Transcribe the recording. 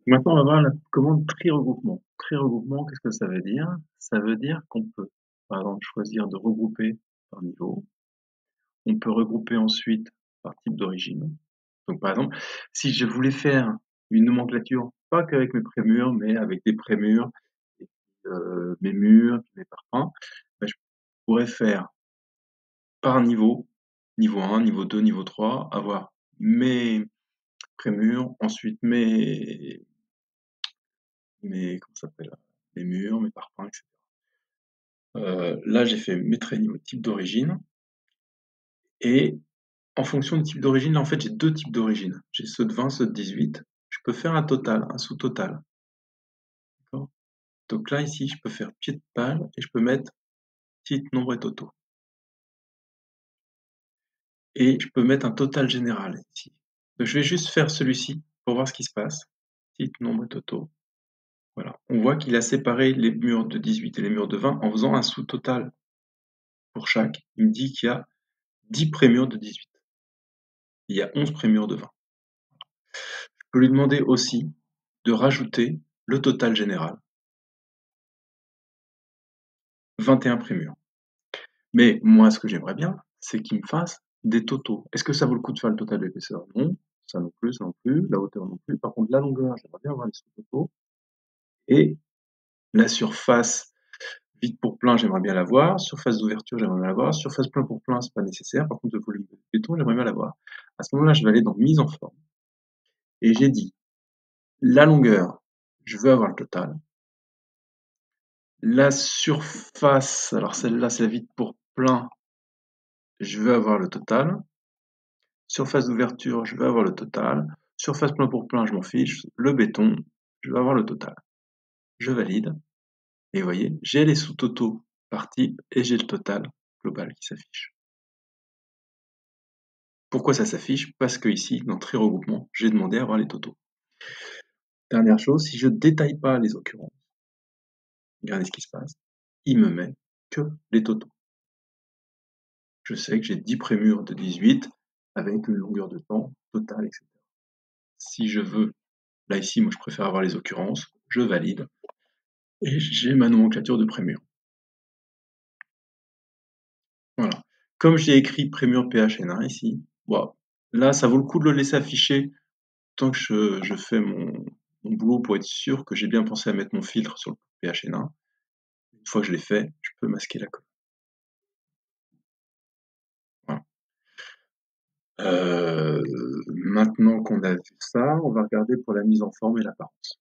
Maintenant, on va voir la commande tri-regroupement. Tri-regroupement, qu'est-ce que ça veut dire? Ça veut dire qu'on peut, par exemple, choisir de regrouper par niveau. On peut regrouper ensuite par type d'origine. Donc, par exemple, si je voulais faire une nomenclature, pas qu'avec mes prémures, mais avec des prémures, et puis, mes murs, mes parpaings, ben, je pourrais faire par niveau, niveau 1, niveau 2, niveau 3, avoir mes prémures, ensuite comment ça s'appelle, mes murs, mes parpaings, etc. Là, j'ai fait mes traits niveau type d'origine, et en fonction du type d'origine, là, en fait, j'ai deux types d'origine. J'ai ceux de 20, ceux de 18. Je peux faire un total, un sous-total. D'accord. Donc là, ici, je peux faire pied de pal et je peux mettre titre, nombre et totaux. Et je peux mettre un total général ici. Donc, je vais juste faire celui-ci pour voir ce qui se passe. Titre, nombre et totaux. Voilà. On voit qu'il a séparé les murs de 18 et les murs de 20 en faisant un sous-total pour chaque. Il me dit qu'il y a 10 prémures de 18. Il y a 11 prémures de 20. Je peux lui demander aussi de rajouter le total général. 21 prémures. Mais moi, ce que j'aimerais bien, c'est qu'il me fasse des totaux. Est-ce que ça vaut le coup de faire le total d'épaisseur? Non, ça non plus, ça non plus, la hauteur non plus. Par contre, la longueur, j'aimerais bien avoir les sous-totaux. Et la surface vide pour plein, j'aimerais bien l'avoir. Surface d'ouverture, j'aimerais bien l'avoir. Surface plein pour plein, c'est pas nécessaire. Par contre, le volume de béton, j'aimerais bien l'avoir. À ce moment-là, je vais aller dans mise en forme. Et j'ai dit, la longueur, je veux avoir le total. La surface, alors celle-là, c'est la vide pour plein, je veux avoir le total. Surface d'ouverture, je veux avoir le total. Surface plein pour plein, je m'en fiche. Le béton, je veux avoir le total. Je valide. Et vous voyez, j'ai les sous-totaux par type et j'ai le total global qui s'affiche. Pourquoi ça s'affiche? Parce que ici, dans Tri regroupement, j'ai demandé à avoir les totaux. Dernière chose, si je ne détaille pas les occurrences, regardez ce qui se passe, il me met que les totaux. Je sais que j'ai 10 prémures de 18 avec une longueur de temps totale, etc. Si je veux, là ici, moi je préfère avoir les occurrences, je valide. Et j'ai ma nomenclature de prémure. Voilà. Comme j'ai écrit prémure PHN1 ici, bon, là ça vaut le coup de le laisser afficher tant que je fais mon boulot pour être sûr que j'ai bien pensé à mettre mon filtre sur le PHN1. Une fois que je l'ai fait, je peux masquer la colle. Voilà. Maintenant qu'on a vu ça, on va regarder pour la mise en forme et l'apparence.